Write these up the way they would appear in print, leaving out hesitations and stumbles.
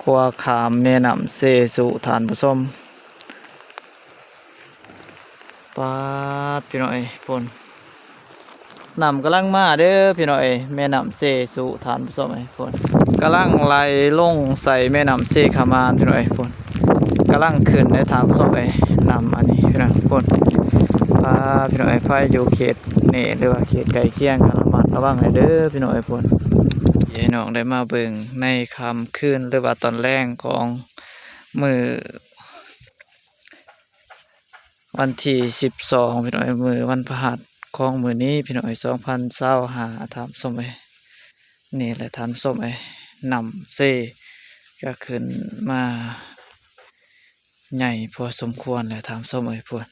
ขวาขามแม่น้ำเซสู่ฐานผสมปาดพี่น้อยฝนน้ำกำลังมาเด้อพี่น้อยแม่น้ำเซสู่ฐานผสมไอ้ฝนกำลังไหลลงใส่แม่น้ำเซขามานพี่น้อยฝนกำลังขึ้นในฐานผสมไอ้น้ำอันนี้พี่น้อยฝนพี่น้อยไฟอยู่เขตนี่หรือว่าเขตใกล้เคียงกันระมัดระวังให้เด้อพี่น้อยฝนให้น้องได้มาเบิ่งในค่ำคืนหรือว่าตอนแรกของมื้อวันที่12พี่น้อยมื้อวันพฤหัสของมื้อนี้พี่น้อย2025ถามส้มไอ้นี่แหละถามส้มไอ้นำเซก็ขึ้นมาใหญ่พอสมควรแหละถามส้มไอ้พวก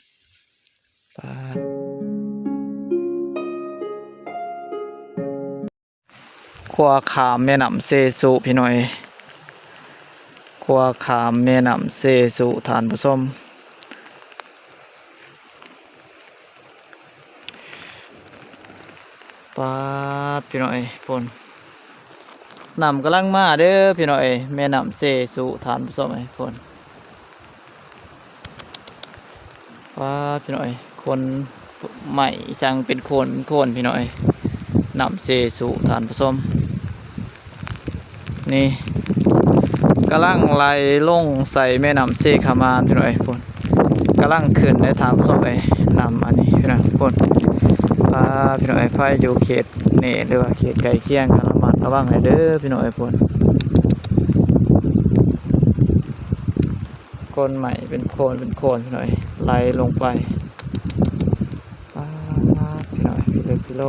ขวาขามแม่น้ำเซสู่พี่น้อยขวาขามแม่น้ำเซสู่ฐานผสมปาดพี่น้อยฝนน้ำกำลังมาเด้อพี่น้อยแม่น้ำเซสู่ฐานผสมไอ้ฝนปาดพี่น้อยคนใหม่สั่งเป็นโคนพี่น้อยน้ำเซสู่ฐานผสมนี่กำลังไหลลงใส่แม่น้ำเซขามานพี่น้อยฝนกำลังขึ้นในฐานผสมไอ้น้ำอันนี้พี่น้อยฝนพี่น้อยไฟอยู่เขตนี่หรือว่าเขตใกล้เคียงกันระมัดระวังให้เด้อพี่น้อยฝนก้นใหม่เป็นโคนพี่น้อยไหลลงไปพี่น้อยพี่โล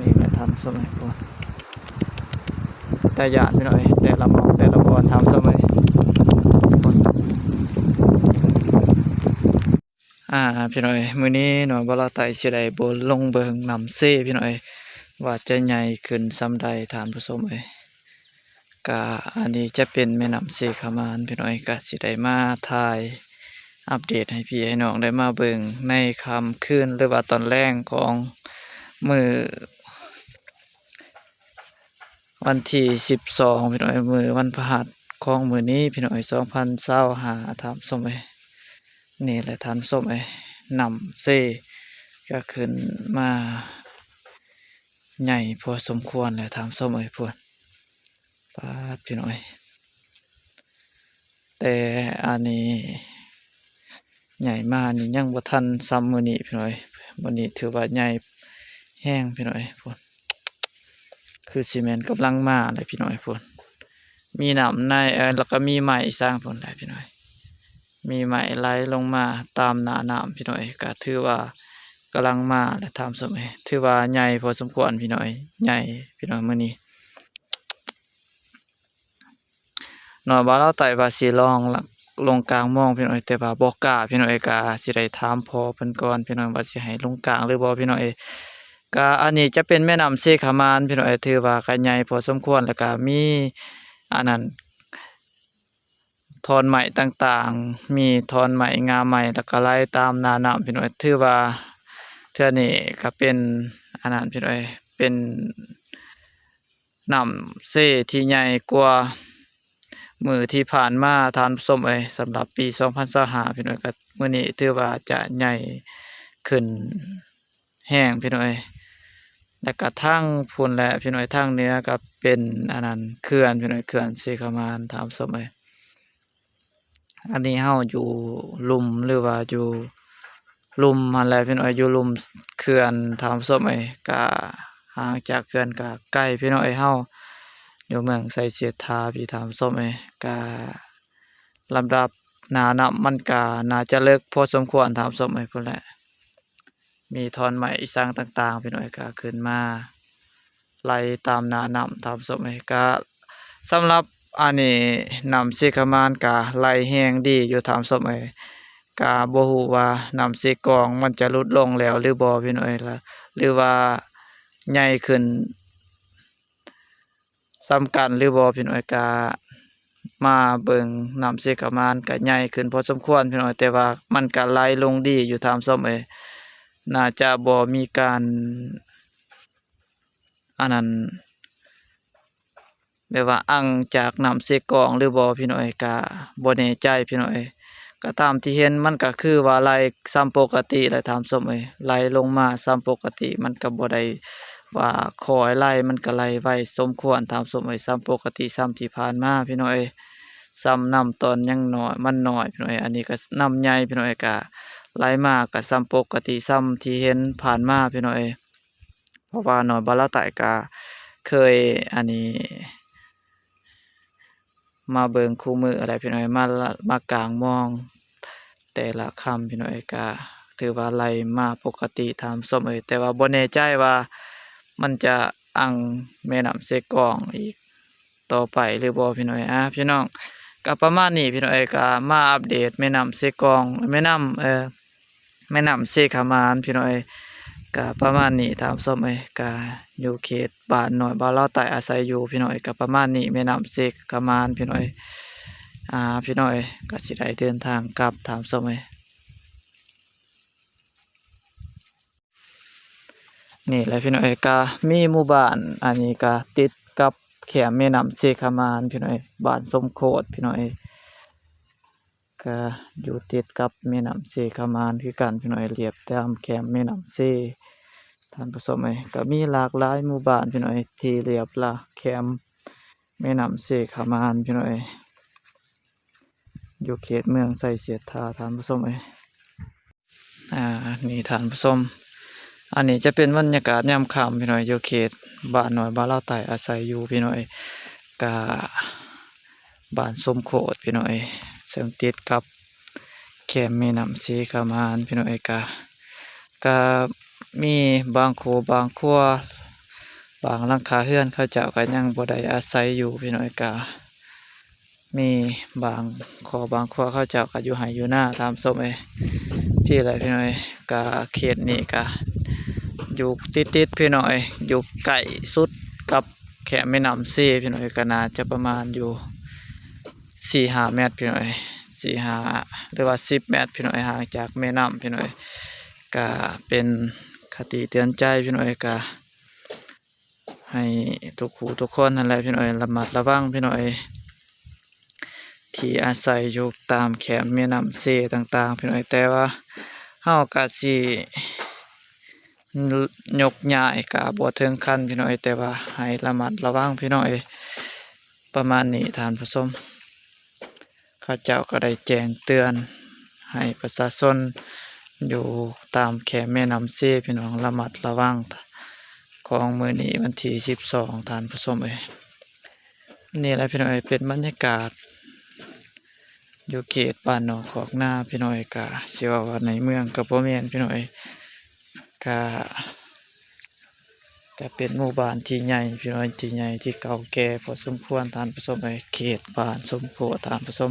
นี่แหละทำสมัยก่อนแต่หยาดพี่น้อยแต่ละมองแต่ละบอลทำสมัยพี่น้อยมื้อนี้หน่อยบ่ละไตสิได้บ่ลงเบิ่งนำเซพี่น้อยว่าจะใหญ่ขึ้นซำใดฐานผสมเอ้ยก็อันนี้จะเป็นแม่น้ำเซขามานพี่น้อยก็สิได้มาถ่ายอัปเดตให้พี่ให้น้องได้มาเบิ่งในค่ำคืนหรือว่าตอนแรกของมื้อวันที่12พี่น้อยมื้อวันพฤหัสของมื้อนี้พี่น้อย2025ถามส้มเอ้ยนี่แหละถามส้มเอ้ยนำเซก็ขึ้นมาใหญ่พอสมควรแหละถามส้มเอ้ยพวกพี่น้อยแต่อันนี้ใหญ่มากนี่ยังบ่ทันซ้ำมื้อนี้พี่น้อยมื้อนี้ถือว่าใหญ่แห้งพี่น้อยพวกคือซีเมนต์กำลังมาเลยพี่น้อยพวกมีน้ำในแล้วก็มีไม้สร้างผลได้พี่น้อยมีไม้ไหลลงมาตามหน้าน้ำพี่น้อยก็ถือว่ากำลังมาและทำสมัยถือว่าใหญ่พอสมควรพี่น้อยใหญ่พี่น้อยมื้อนี้หน่อยว่าเราไต่ว่าสิลองลงกลางมองพี่น้อยแต่ว่าบ่กล้าพี่น้อยก็สิได้ถามพ่อเพิ่นก่อนพี่น้อยว่าสิให้ลงกลางหรือบ่พี่น้อยก็อันนี้จะเป็นแม่น้ำเซขามานพี่น้อยถือว่าก็ใหญ่พอสมควรแล้วก็มีอันนั้นทอนไม้ต่างๆมีทอนไม้งาไม้แล้วก็ไหลตามหน้าน้ำพี่น้อยถือว่าเทื่อนี้ก็เป็นอันนั้นพี่น้อยเป็นน้ำเซที่ใหญ่กว่ามื้อที่ผ่านมาทานส้มสำหรับปี2025พี่น้อยก็มื้อนี้ถือว่าจะใหญ่ขึ้นแห้งพี่น้อยแล้วก็ทางพุ่นและพี่น้อยทางเหนือก็เป็นอันนั้นเขื่อนพี่น้อยเขื่อนเซขามานถามส้มอันนี้เฮาอยู่ลุ่มหรือว่าอยู่ลุ่มหั่นแหละพี่น้อยอยู่ลุ่มเขื่อนถามส้มก็ห่างจากเขื่อนก็ใกล้พี่น้อยเฮาอยู่เมืองไสเสียทาพี่ถามส้มก็ลำดับหน้าน้ำมันก็น่าจะเลิกพอสมควรถามส้มพุ่นแหละมีทอนไม้สร้างต่างๆพี่น้อยก็ขึ้นมาไล่ตามหน้าน้ำถามส้มก็สำหรับอันนี้น้ำเซขามานก็ไหลแห้งดีอยู่ถามส้มก็บ่ฮู้ว่าน้ำเซกองมันจะลดลงแล้วหรือบ่พี่น้อยล่ะหรือว่าใหญ่ขึ้นซ้ำกันหรือบ่พี่น้อยก็มาเบิ่งน้ำเซขามานก็ใหญ่ขึ้นพอสมควรพี่น้อยแต่ว่ามันก็ไหลลงดีอยู่ถามส้มน่าจะบ่มีการ อันนั้นแบบว่าอังจากน้ำเสกองหรือบ่พี่น้อยก็บ่แน่ใจพี่น้อยก็ตามที่เห็นมันก็คือว่าไหลซ้ำปกติแหละถามส้มเอ้ยไหลลงมาซ้ำปกติมันก็บ่ได้ว่าคอยไหลมันก็ไหลไวสมควรตามส้มเอ้ยซ้ำปกติซ้ำที่ผ่านมาพี่น้อยซ้ำน้ำตอนยังน้อยมันน้อยพี่น้อยอันนี้ก็น้ำใหญ่พี่น้อยก็ไหลมาก็ซ้ำปกติซ้ำที่เห็นผ่านมาพี่น้อยเพราะว่าหน่อยบ่าวลาวใต้ก็เคยอันนี้ มาเบิ่งคู่มืออะไรพี่น้อยมากลางมอง แต่ละคำพี่น้อยก็ถือว่าไหลมาปกติตามส้มเอ้ยแต่ว่าบ่แน่ใจว่ามันจะอังแม่น้ำเสกองอีกต่อไปหรือบ่พี่น้อยพี่น้องก็ประมาณนี้พี่น้อยก็มาอัปเดตแม่น้ำเสกองแม่น้ำแม่น้ำเสขามานพี่น้อยก็ประมาณนี้ตามส้มเอ้ยก็อยู่เขตบ้านน้อยบ้านลาวใต้อาศัยอยู่พี่น้อยก็ประมาณนี้แม่น้ำเสขามานพี่น้อยพี่น้อยก็สิได้เดินทางกลับตามส้มเอ้ยนี่แหละพี่น้อยก็มีหมู่บ้านอันนี้ก็ติดกับแขมแม่น้ำเสขามานพี่น้อยบ้านสมโคตรพี่น้อยก็อยู่ติดกับแม่น้ำเสขามานคือกันพี่น้อยเรียบตามแขมแม่น้ำเสท่านผู้ชมเอ้ยก็มีหลากหลายหมู่บ้านพี่น้อยที่เรียบละแคมแม่น้ำเสขามานพี่น้อยอยู่เขตเมืองไสเสียดทาท่านผู้ชมเอ้ยนี่ท่านผู้ชมอันนี้จะเป็นบรรยากาศยามค่ำพี่น้อยอยู่เขตบ้านน้อยบ้านลาวใต้อาศัยอยู่พี่น้อยกะบ้านสมโคตรพี่น้อยซึ่งติดกับแคมแม่น้ำเสขามานพี่น้อยกะมีบางโคบางครัวบางหลังคาเรือนเขาเจ้าก็ยังบ่ได้อาศัยอยู่พี่น้อยกะมีบางบางครัวเขาเจ้าก็อยู่ไร่อยู่นาตามส้มเอ้ยพี่อะไรพี่น้อยกะเขตนี้กะอยู่ติดพี่น้อยอยู่ใกล้สุดกับแคมแม่น้ำเสพี่น้อยก็น่าจะประมาณอยู่4-5 เมตรพี่น้อย4-5หรือว่า10 เมตรพี่น้อยห่างจากแม่น้ำพี่น้อยก็เป็นคติเตือนใจพี่น้อยก็ให้ทุกผู้ทุกคนนั่นแหละพี่น้อยระมัดระวังพี่น้อยที่อาศัยอยู่ตามแคมแม่น้ำเสต่างๆพี่น้อยแต่ว่าเฮาก็สิยกย้ายก็บ่ถึงขั้นพี่น้อยแต่ว่าให้ระมัดระวังพี่น้อยประมาณนี้ท่านผู้ชมข้าเจ้าก็ได้แจ้งเตือนให้ประชาชนอยู่ตามแคมแม่น้ำเสพี่น้องระมัดระวังของมื้อนี้วันที่12ท่านผู้ชมเอ้ยนี่แหละพี่น้อยเป็นบรรยากาศอยู่เขตบ้านหนองขอกนาพี่น้อยก็สิว่าในเมืองก็บ่แม่นพี่น้อยก็เป็นหมู่บ้านที่ใหญ่พี่น้อยที่ใหญ่ที่เก่าแก่พอสมควรท่านผู้ชมเอ้ยเขตบ้านสมโพธิท่านผู้ชม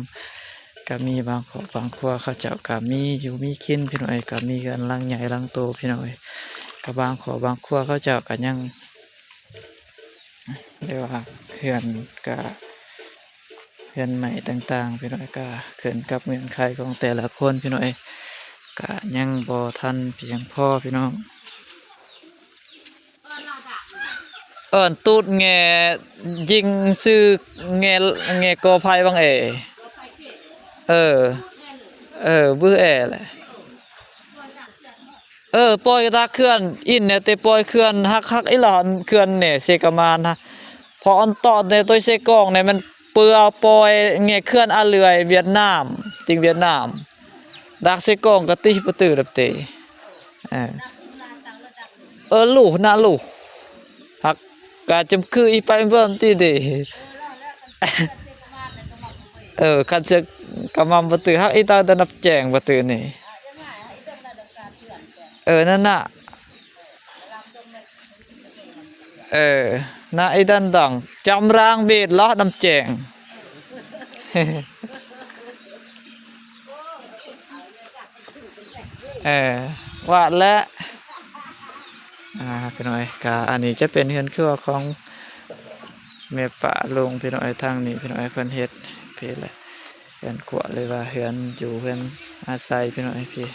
ก็มีบางครอบบางครัวเขาเจ้าก็มีอยู่มีกินพี่น้อยก็มีกันหลังใหญ่หลังโตพี่น้อยก็บางครอบบางครัวเขาเจ้าก็ยังเรียกว่าเฮือนก็เฮือนใหม่ต่างๆพี่น้อยก็ขึ้นกับเงื่อนไขของแต่ละคนพี่น้อยก็ยังบ่ทันเพียงพอพี่น้องตูดแงยิงซื้อแงกอไผ่บางเออบื้อแหละปล่อยตาเคลื่อนอินเนี่ยแต่ปล่อยเคลื่อนฮักอีหลอนเคลื่อนเนี่ยเสกมานฮะพออันตอดในตัวเสกองเนี่ยมันเปื่อปล่อยแงเคลื่อนอาเลื่อยเวียดนามจริงเวียดนามดักเสกองก็ติประตูดับเตลูกนะลูกฮักกะจำคืออีไปเบิ่มติเด้คันเสกกำมัประตูฮักอีตาตะนับแจงประตูนี่นั่นน่ะน่ะไอ้ดันดังจำรางเบ็ดล้อน้ำแจงว่าและพี่น้อยกะอันนี้จะเป็นเฮือนครัวของแม่ป้าลุงพี่น้อยทางนี้พี่น้อยเพิ่นเฮ็ดเพลเลยเฮือนครัวเลยว่าเฮือนอยู่เฮือนอาศัยพี่น้อยพี่